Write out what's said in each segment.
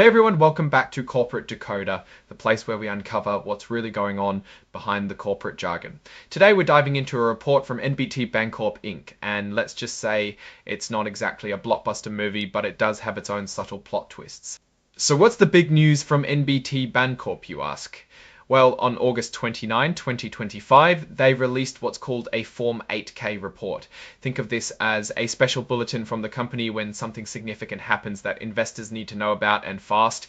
Hey everyone, welcome back to Corporate Decoder, the place where we uncover what's really going on behind the corporate jargon. Today we're diving into a report from NBT BANCORP Inc. And let's just say it's not exactly a blockbuster movie, but it does have its own subtle plot twists. So what's the big news from NBT BANCORP, you ask? Well, on August 29, 2025, they released what's called a Form 8K report. Think of this as a special bulletin from the company when something significant happens that investors need to know about and fast.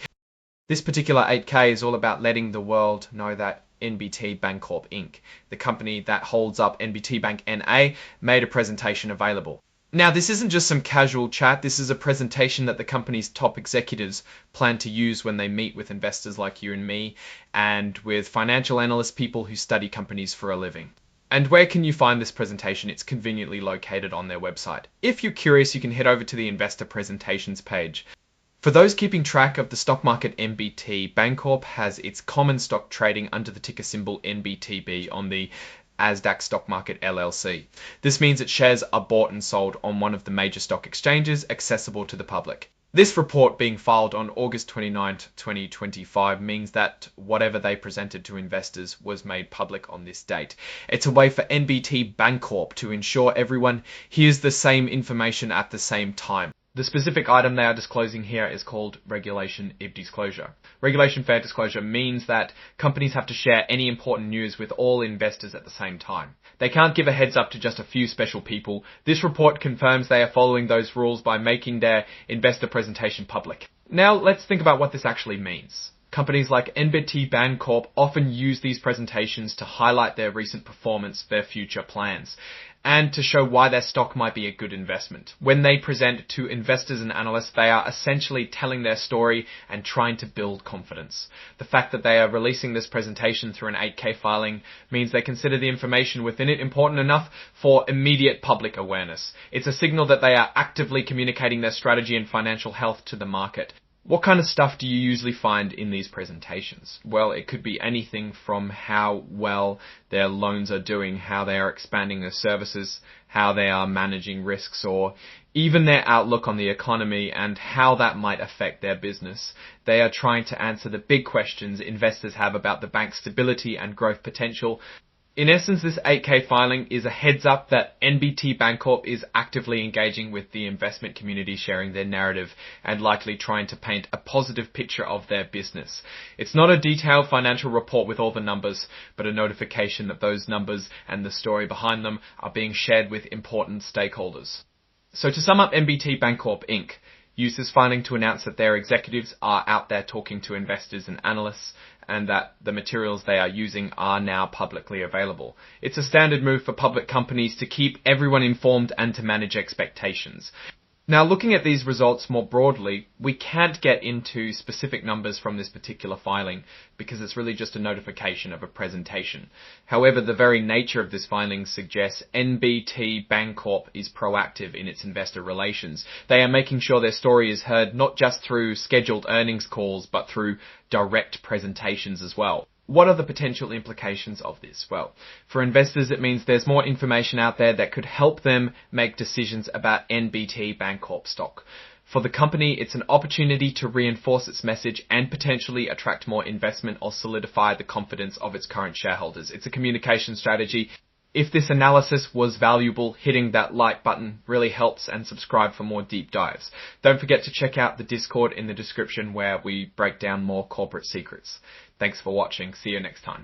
This particular 8K is all about letting the world know that NBT BANCORP Inc., the company that holds up NBT Bank NA, made a presentation available. Now, this isn't just some casual chat. This is a presentation that the company's top executives plan to use when they meet with investors like you and me and with financial analyst people who study companies for a living. And where can you find this presentation? It's conveniently located on their website. If you're curious, you can head over to the investor presentations page. For those keeping track of the stock market, NBT BANCORP has its common stock trading under the ticker symbol NBTB on the ASDAQ Stock Market LLC. This means its shares are bought and sold on one of the major stock exchanges accessible to the public. This report being filed on August 29, 2025 means that whatever they presented to investors was made public on this date. It's a way for NBT BANCORP to ensure everyone hears the same information at the same time. The specific item they are disclosing here is called Regulation Fair Disclosure. Regulation Fair Disclosure means that companies have to share any important news with all investors at the same time. They can't give a heads up to just a few special people. This report confirms they are following those rules by making their investor presentation public. Now let's think about what this actually means. Companies like NBT BANCORP often use these presentations to highlight their recent performance, their future plans, and to show why their stock might be a good investment. When they present to investors and analysts, they are essentially telling their story and trying to build confidence. The fact that they are releasing this presentation through an 8K filing means they consider the information within it important enough for immediate public awareness. It's a signal that they are actively communicating their strategy and financial health to the market. What kind of stuff do you usually find in these presentations? Well, it could be anything from how well their loans are doing, how they are expanding their services, how they are managing risks, or even their outlook on the economy and how that might affect their business. They are trying to answer the big questions investors have about the bank's stability and growth potential. In essence, this 8K filing is a heads up that NBT BANCORP is actively engaging with the investment community, sharing their narrative and likely trying to paint a positive picture of their business. It's not a detailed financial report with all the numbers, but a notification that those numbers and the story behind them are being shared with important stakeholders. So to sum up, NBT BANCORP Inc. used this filing to announce that their executives are out there talking to investors and analysts, and that the materials they are using are now publicly available. It's a standard move for public companies to keep everyone informed and to manage expectations. Now, looking at these results more broadly, we can't get into specific numbers from this particular filing because it's really just a notification of a presentation. However, the very nature of this filing suggests NBT BANCORP is proactive in its investor relations. They are making sure their story is heard not just through scheduled earnings calls, but through direct presentations as well. What are the potential implications of this? Well, for investors, it means there's more information out there that could help them make decisions about NBT BANCORP stock. For the company, it's an opportunity to reinforce its message and potentially attract more investment or solidify the confidence of its current shareholders. It's a communication strategy. If this analysis was valuable, hitting that like button really helps, and subscribe for more deep dives. Don't forget to check out the Discord in the description where we break down more corporate secrets. Thanks for watching. See you next time.